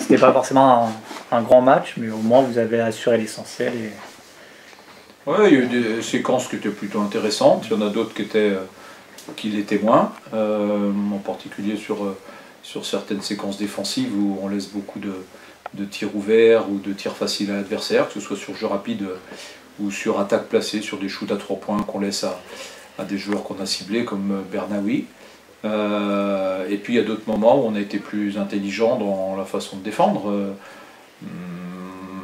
c'était pas forcément un grand match, mais au moins vous avez assuré l'essentiel. Ouais, il y a eu des séquences qui étaient plutôt intéressantes, il y en a d'autres qui l'étaient moins, en particulier sur certaines séquences défensives où on laisse beaucoup de tirs ouverts ou de tirs faciles à l'adversaire, que ce soit sur jeu rapide ou sur attaque placée, sur des shoots à 3 points qu'on laisse à des joueurs qu'on a ciblés comme Bernaoui. Et puis il y a d'autres moments où on a été plus intelligent dans la façon de défendre.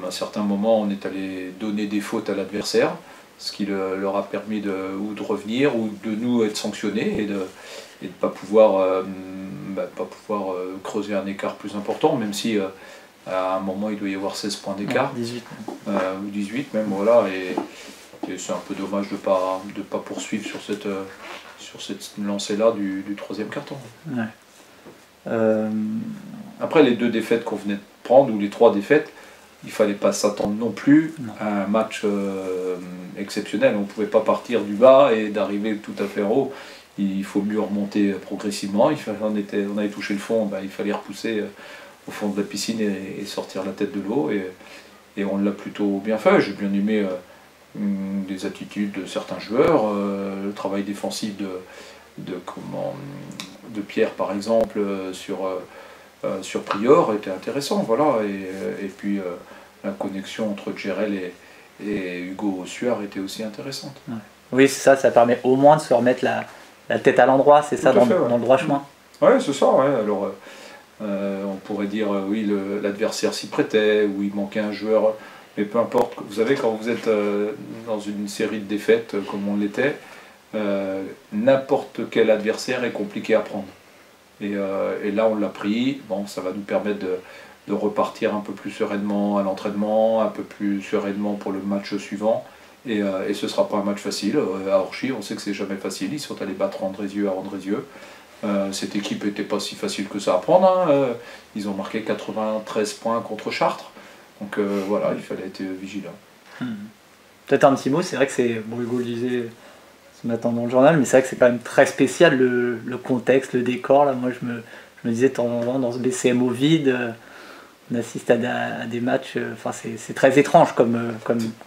À certains moments, on est allé donner des fautes à l'adversaire, ce qui leur a permis de revenir ou de nous être sanctionnés et de ne pas pouvoir, creuser un écart plus important, même si à un moment il doit y avoir 16 points d'écart. 18. Ou 18 même, voilà. Et c'est un peu dommage de ne pas poursuivre sur cette lancée-là du troisième carton. Ouais. Après les 2 défaites qu'on venait de prendre, ou les 3 défaites, il ne fallait pas s'attendre non plus à un match exceptionnel. On ne pouvait pas partir du bas et d'arriver tout à fait en haut. Il faut mieux remonter progressivement. On avait touché le fond, il fallait repousser au fond de la piscine et sortir la tête de l'eau. Et on l'a plutôt bien fait. J'ai bien aimé des attitudes de certains joueurs, le travail défensif de Pierre par exemple sur Prior était intéressant, voilà, et puis la connexion entre Djerel et Hugo Sueur était aussi intéressante. Ouais. Oui, c'est ça permet au moins de se remettre la tête à l'endroit, c'est ça, dans le droit chemin. Oui, c'est ça, ouais. Alors on pourrait dire oui, l'adversaire s'y prêtait, ou il manquait un joueur, mais peu importe, vous savez, quand vous êtes dans une série de défaites comme on l'était, n'importe quel adversaire est compliqué à prendre. Et là on l'a pris, bon, ça va nous permettre de repartir un peu plus sereinement à l'entraînement, un peu plus sereinement pour le match suivant, et ce ne sera pas un match facile. À Orchy, on sait que c'est jamais facile, ils sont allés battre Andrézieux à Andrézieux. Cette équipe n'était pas si facile que ça à prendre, hein. Ils ont marqué 93 points contre Chartres, donc voilà, il fallait être vigilant. Peut-être un petit mot, c'est vrai que c'est, bon, Hugo le disait ce matin dans le journal, mais c'est vrai que c'est quand même très spécial le contexte, le décor. Là, moi je me disais de temps en temps dans ce BCMO vide, on assiste à des matchs, enfin c'est très étrange comme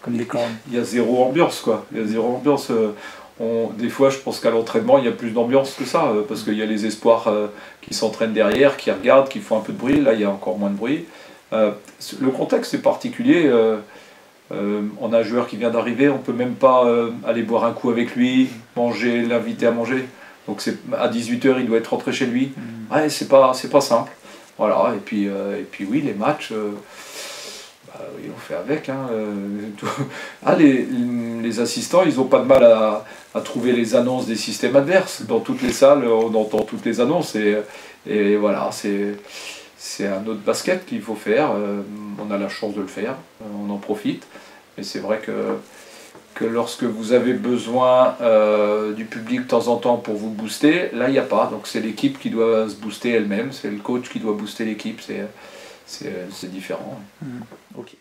décor. Il y a zéro ambiance, quoi. Il y a zéro ambiance. Des fois je pense qu'à l'entraînement il y a plus d'ambiance que ça, parce qu'il y a les espoirs qui s'entraînent derrière, qui regardent, qui font un peu de bruit. Là il y a encore moins de bruit. Le contexte est particulier. On a un joueur qui vient d'arriver, on ne peut même pas aller boire un coup avec lui, manger, l'inviter à manger. Donc à 18 h il doit être rentré chez lui. Ouais, c'est pas simple. Voilà, et puis oui, les matchs, oui, on fait avec. Hein, les assistants, ils n'ont pas de mal à trouver les annonces des systèmes adverses. Dans toutes les salles, on entend toutes les annonces. Et voilà, c'est un autre basket qu'il faut faire. On a la chance de le faire, on en profite. Et c'est vrai que lorsque vous avez besoin du public de temps en temps pour vous booster, là il n'y a pas. Donc c'est l'équipe qui doit se booster elle-même, c'est le coach qui doit booster l'équipe, c'est différent. Ok.